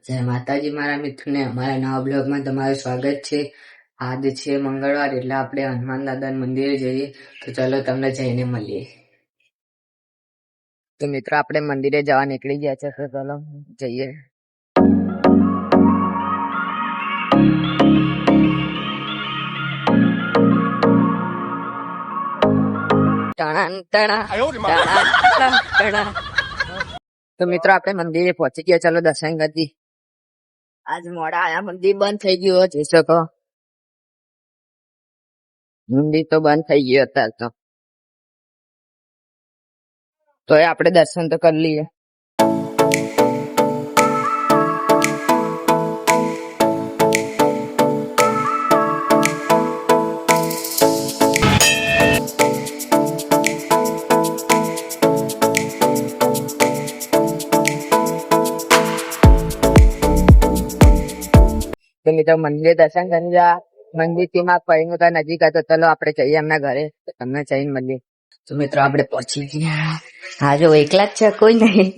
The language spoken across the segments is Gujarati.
જય માતાજી મારા મિત્રોને અમારા નવા બ્લોગમાં તમારું સ્વાગત છે. આજ છે મંગળવાર, એટલે આપણે હનુમાન દાદા મંદિરે જઈએ. તો ચલો તમને જઈને મળીએ. તો મિત્રો આપણે મંદિરે જવા નીકળી ગયા છે, તો ચલો જઈએ. તો મિત્રો આપણે મંદિરે પહોંચી ગયા, ચલો દર્શન કરી. આજ મોડા આયા, મંદિર બંધ થઈ ગયું. જોઈ શકો મંદિર તો બંધ થઈ ગયું અત્યારે તો આપણે દર્શન તો કરી લઈએ. તો મિત્રો મંદિરે દર્શન કરી જા. મંદિર થી માં પૈનું તો નજીક હતો, ચલો આપણે જઈએ એમના ઘરે, તમને જઈને મળીએ. તો મિત્રો આપણે પહોંચી ગયા. હા જો એકલા જ છે, કોઈ નહીં.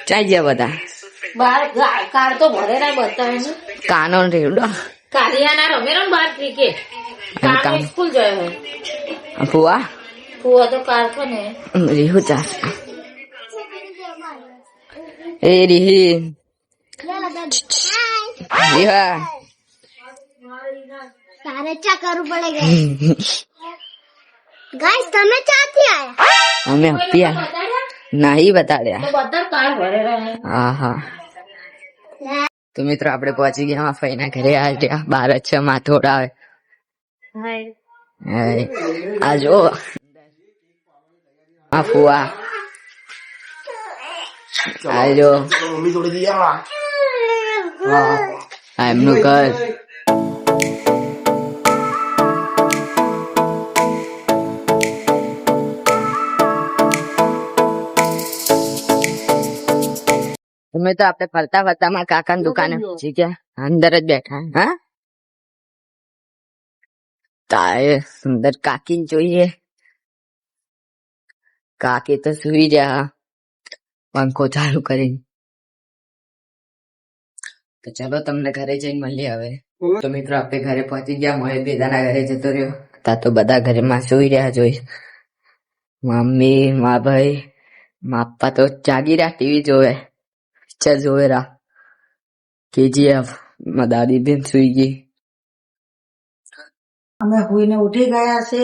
ચાઈ ગયા બધા બાર કાર તો ભરે ના બતાવે ને કાનો રેવડો કાલિયાના રમે ને બાર ક્રિકેટ કાર સ્કૂલ ગયો હે ફુવા ફુવા તો કાર તો ને રીહુ ચા એ રીહી રીહા તારે ચા કરવું પડે ગાઈસ તમે ચાથી આયા અમે અપિયા નહીં બતાડ્યા. બધા કાર ભરે રહે. હા હા. તો મિત્રો આપણે પહોંચી ગયા ફઈના ઘરે. આ બાર જ છે, માથોડા આવે. આ જો આ ફુવા આ જો આ એમનું ઘર. તમે તો આપણે ફરતા ફરતા માં કાકાની દુકાને પહોંચી ગયા, અંદર જ બેઠા. હા તારે સુંદર કાકી જોઈએ. કાકી તો સુઈ ગયા પંખો ચાલુ કરીને. તો ચલો તમને ઘરે જઈને મળીએ હવે. તો મિત્રો આપણે ઘરે પહોંચી ગયા. મોહિત બેદાના ઘરે જતો રહ્યો. તા તો બધા ઘરે માં સુઈ રહ્યા જોઈ. મમ્મી, મા ભાઈ, મા પપ્પા તો જાગી રહ્યા, ટીવી જોવે, પિક્ચર જોવે રા. KGF માં દાદી બેન સુઈ ગઈ. અમે હુઈને ઉઠી ગયા છે,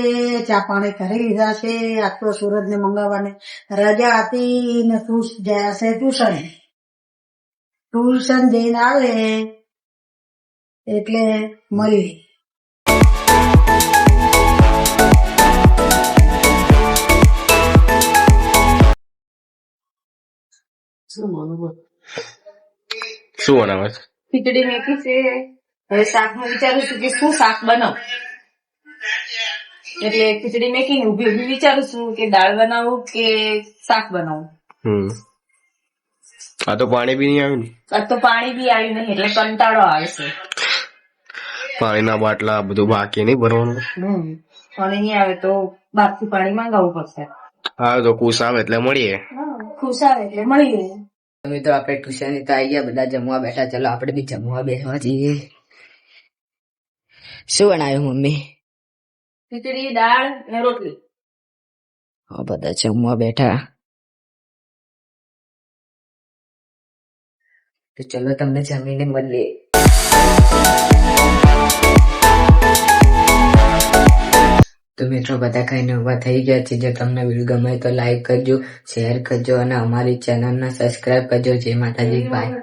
ચા પાણી કરી લીધા છે. આજ તો સુરત ને મંગાવવાની રજા હતી ને તું ગયા છે ટ્યુશન જઈને આવે એટલે મળી. શું બનાવે છે? ખીચડી મેકી છે. હવે શાક નું વિચારું છું કે શું શાક બનાવ, એટલે ખીચડી મેકીને ઉભી ઉભી વિચારું છું કે દાળ બનાવું કે શાક બનાવું. આ તો પાણી બી નહીં આવ્યું ને. આજ તો પાણી બી આવ્યું નહીં એટલે કંટાળો આવે છે. પાણીના બાટલા બધું બાકી નહીં ભરવાનું. પાણી નહીં આવે તો બહારથી પાણી માંગાવવું પડશે. હા તો કુશ આવે એટલે મળીએ. ખુશ આવે એટલે મળીએ. મિત્રો આપણે ટ્યુશન તો આવી ગયા, બધા જમવા બેઠા. ચલો આપણે બી જમવા બેસવા જઈએ. શું બનાવ્યું મમ્મી? ખીચડી, દાળ ને રોટલી. હા બધા જમવા બેઠા. તો ચલો તમને જમીને મળીએ. તો મિત્રો બધા ખાઈને ઉભા થઈ ગયા છે. જો તમને વિડીયો ગમે તો લાઈક કરજો, શેર કરજો અને અમારી ચેનલને સબસ્ક્રાઇબ કરજો. જય માતાજી, બાય.